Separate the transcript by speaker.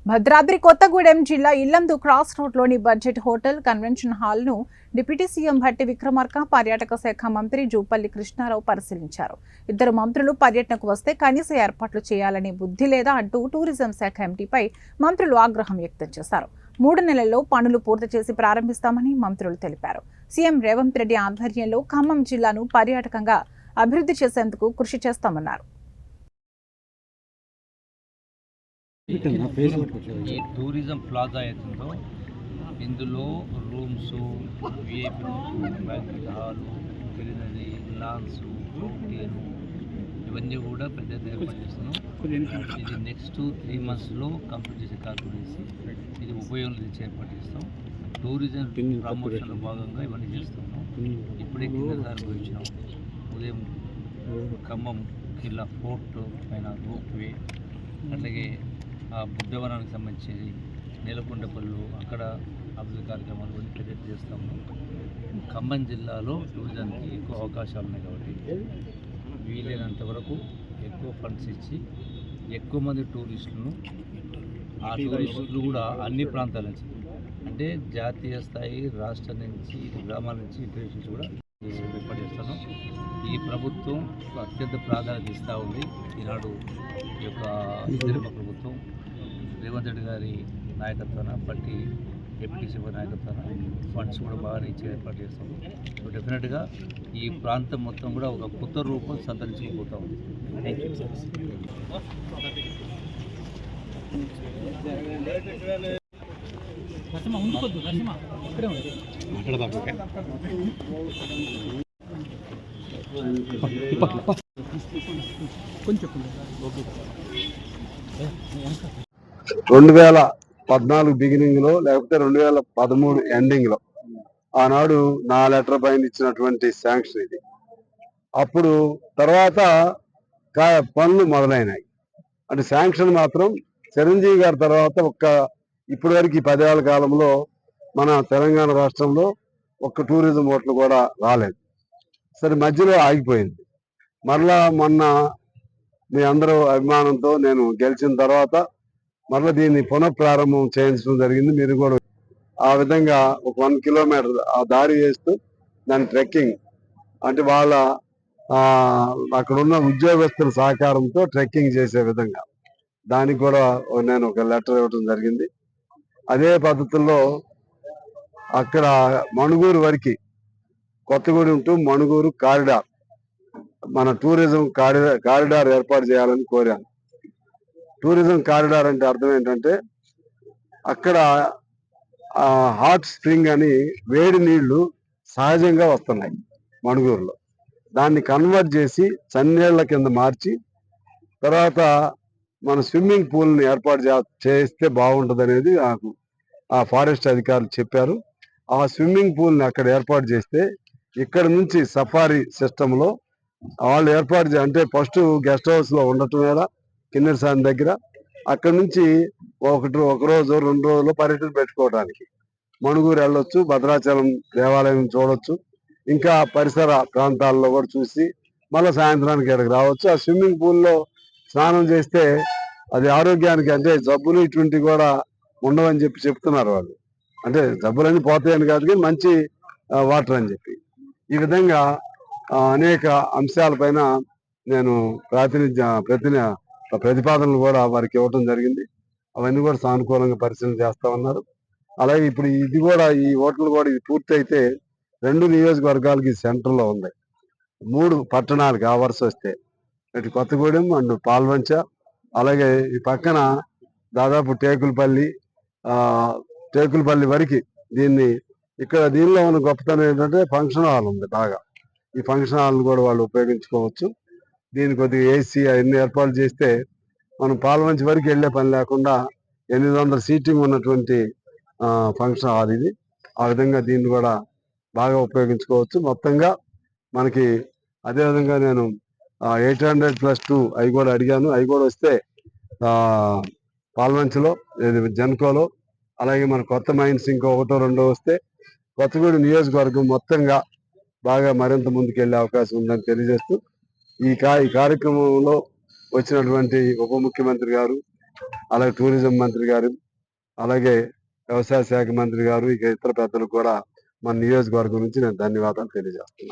Speaker 1: భద్రాద్రి కొత్తగూడెం జిల్లా ఇల్లందు క్రాస్ రోడ్లోని budget hotel convention హాల్ను డిప్యూటీ సీఎం భట్టి విక్రమార్క పర్యాటక శాఖ మంత్రి జూపల్లి కృష్ణారావు పరిశీలించారు. ఇద్దరు మంత్రులు పర్యటనకు వస్తే కనీస ఏర్పాట్లు చేయాలనే బుద్ధి లేదా అంటూ టూరిజం శాఖ ఎండీపై మంత్రులు ఆగ్రహం వ్యక్తం చేశారు. 3 నెలల్లో పనులు పూర్తి చేసి ప్రారంభిస్తామని మంత్రులు తెలిపారు. సీఎం రేవంత్ రెడ్డి ఆధ్వర్యంలో ఖమ్మం జిల్లాను పర్యాటకంగా అభివృద్ధి చేసేందుకు కృషి చేస్తామన్నారు.
Speaker 2: ఈ టూరిజం ప్లాజా అవుతుందో ఇందులో రూమ్స్, విఐపీ బ్యాంక్వెట్ హాలు, వెలినరీ లాన్స్, ఫౌంటైన్ ఇవన్నీ కూడా పెద్ద ఏర్పాటు చేస్తున్నాం. ఇది నెక్స్ట్ 3 monthsలో కంప్లీట్ చేసే కాల్కులేసి ఇది ఉపయోగం తెచ్చి ఏర్పాటు చేస్తాం. టూరిజం ప్రమోషన్లో భాగంగా ఇవన్నీ చేస్తున్నాం. ఇప్పుడే కిందసారి వచ్చినాం. ఉదయం ఖమ్మం జిల్లా ఫోర్ట్ పైన రోప్వే, అట్లాగే ఆ బుద్ధవనానికి సంబంధించి నేలకొండపల్లు అక్కడ అభివృద్ధి కార్యక్రమాలు కూడా ప్రజెక్ట్ చేస్తాము. ఖమ్మం జిల్లాలో టూరిజంకి ఎక్కువ అవకాశాలు ఉన్నాయి కాబట్టి వీలైనంత వరకు ఎక్కువ ఫండ్స్ ఇచ్చి ఎక్కువ మంది టూరిస్టులను, ఆ టూరిస్టులు కూడా అన్ని ప్రాంతాల నుంచి అంటే జాతీయ స్థాయి, రాష్ట్రం నుంచి, గ్రామాల నుంచి టూరిస్టులు కూడా ఏర్పాటు చేస్తాను. ఈ ప్రభుత్వం అత్యంత ప్రాధాన్యత ఇస్తూ ఉంది. ఈనాడు ఈ యొక్క ప్రభుత్వం రేవంత్ రెడ్డి గారి నాయకత్వాన, బట్టి డిప్యూటీ సీఎం నాయకత్వాన ఫండ్స్ కూడా బాగా ఇచ్చి ఏర్పాటు చేస్తాము. సో డెఫినెట్గా ఈ ప్రాంతం మొత్తం కూడా ఒక కొత్త రూపం సంతరించుకుపోతూ ఉంది. Thank you.
Speaker 3: కొంచెం
Speaker 4: 2014 బిగినింగ్లో లేకపోతే 2013 ఎండింగ్లో ఆనాడు నా లెటర్ పైన ఇచ్చినటువంటి శాంక్షన్ ఇది. అప్పుడు తర్వాత పనులు మొదలైనాయి. అంటే శాంక్షన్ మాత్రం చిరంజీవి గారి తర్వాత ఇప్పటి వరకు ఈ 10 ఏళ్ల కాలంలో మన తెలంగాణ రాష్ట్రంలో ఒక్క టూరిజం హోటల్ కూడా రాలేదు. సరే, మధ్యలో ఆగిపోయింది. మరలా మొన్న మీ అందరూ అభిమానంతో నేను గెలిచిన తర్వాత మరలా దీన్ని పునఃప్రారంభం చేయించడం జరిగింది. మీరు కూడా ఆ విధంగా ఒక 1 కిలోమీటర్ ఆ దారి వేస్తూ దాని ట్రెక్కింగ్ అంటే వాళ్ళ అక్కడ ఉన్న ఉద్యోగస్తుల సహకారంతో ట్రెక్కింగ్ చేసే విధంగా దానికి కూడా నేను ఒక లెటర్ ఇవ్వడం జరిగింది. అదే పద్ధతుల్లో అక్కడ మణుగూరు వరకు కొత్తగూడెం టు మణుగూరు కారిడార్, మన టూరిజం కారిడార్ ఏర్పాటు చేయాలని కోరాను. టూరిజం కారిడార్ అంటే అర్థం ఏంటంటే అక్కడ హాట్ స్ప్రింగ్ అని వేడి నీళ్లు సహజంగా వస్తున్నాయి మణుగూరులో. దాన్ని కన్వర్ట్ చేసి చన్నీళ్ల కింద మార్చి తర్వాత మన స్విమ్మింగ్ పూల్ని ఏర్పాటు చేస్తే బాగుంటుంది అనేది నాకు ఆ ఫారెస్ట్ అధికారులు చెప్పారు. ఆ స్విమ్మింగ్ పూల్ని అక్కడ ఏర్పాటు చేస్తే ఇక్కడ నుంచి సఫారీ సిస్టంలో వాళ్ళు ఏర్పాటు అంటే ఫస్ట్ గెస్ట్ హౌస్లో ఉండటం వేళ కిన్నెరసాని దగ్గర, అక్కడ నుంచి ఒక రోజు 2 రోజులు పర్యటన పెట్టుకోవడానికి మణుగూరు వెళ్ళొచ్చు, భద్రాచలం దేవాలయం చూడొచ్చు, ఇంకా పరిసర ప్రాంతాల్లో కూడా చూసి మళ్ళీ సాయంత్రానికి ఇక్కడికి రావచ్చు. ఆ స్విమ్మింగ్ పూల్లో స్నానం చేస్తే అది ఆరోగ్యానికి అంటే జబ్బులు ఇటువంటివి కూడా ఉండవని చెప్తున్నారు వాళ్ళు. అంటే జబ్బులన్నీ పోతాయని కాదు కానీ మంచి వాటర్ అని చెప్పి ఈ విధంగా అనేక అంశాలపైన నేను ప్రతిపాదనలు కూడా వారికి ఇవ్వటం జరిగింది. అవన్నీ కూడా సానుకూలంగా పరిశీలన చేస్తామన్నారు. అలాగే ఇప్పుడు ఇది కూడా ఈ హోటల్ కూడా ఇది పూర్తి అయితే 2 నియోజకవర్గాలకి సెంటర్లో ఉంది. 3 పట్టణాలకి ఆ వరుస వస్తే ఇటు కొత్తగూడెం అండ్ పాల్వంచ, అలాగే ఈ పక్కన దాదాపు టేకులపల్లి వరకు దీనిలో ఉన్న గొప్పతనం ఏంటంటే ఫంక్షన్ హాల్ ఉంది బాగా. ఈ ఫంక్షన్ హాల్ కూడా వాళ్ళు ఉపయోగించుకోవచ్చు. దీని కొద్దిగా ఏసీ అవన్నీ ఏర్పాటు చేస్తే మనం పాల్వంచి వరకు వెళ్ళే పని లేకుండా 800 సీటింగ్ ఉన్నటువంటి ఫంక్షన్ హాల్ ఇది. ఆ విధంగా దీన్ని కూడా బాగా ఉపయోగించుకోవచ్చు. మొత్తంగా మనకి అదేవిధంగా నేను 800+2 అవి కూడా అడిగాను. అవి కూడా వస్తే పాల్వంచిలో జెన్కోలో, అలాగే మన కొత్త మైన్స్ ఇంకో 1-2 వస్తే కొత్తగూడెం నియోజకవర్గం మొత్తంగా బాగా మరింత ముందుకెళ్లే అవకాశం ఉందని తెలియజేస్తూ ఈ కార్యక్రమంలో వచ్చినటువంటి ఉప ముఖ్యమంత్రి గారు, అలాగే టూరిజం మంత్రి గారు, అలాగే వ్యవసాయ శాఖ మంత్రి గారు, ఇక ఇతర పెద్దలు కూడా మన నియోజకవర్గం నుంచి నేను ధన్యవాదాలు తెలియజేస్తున్నాను.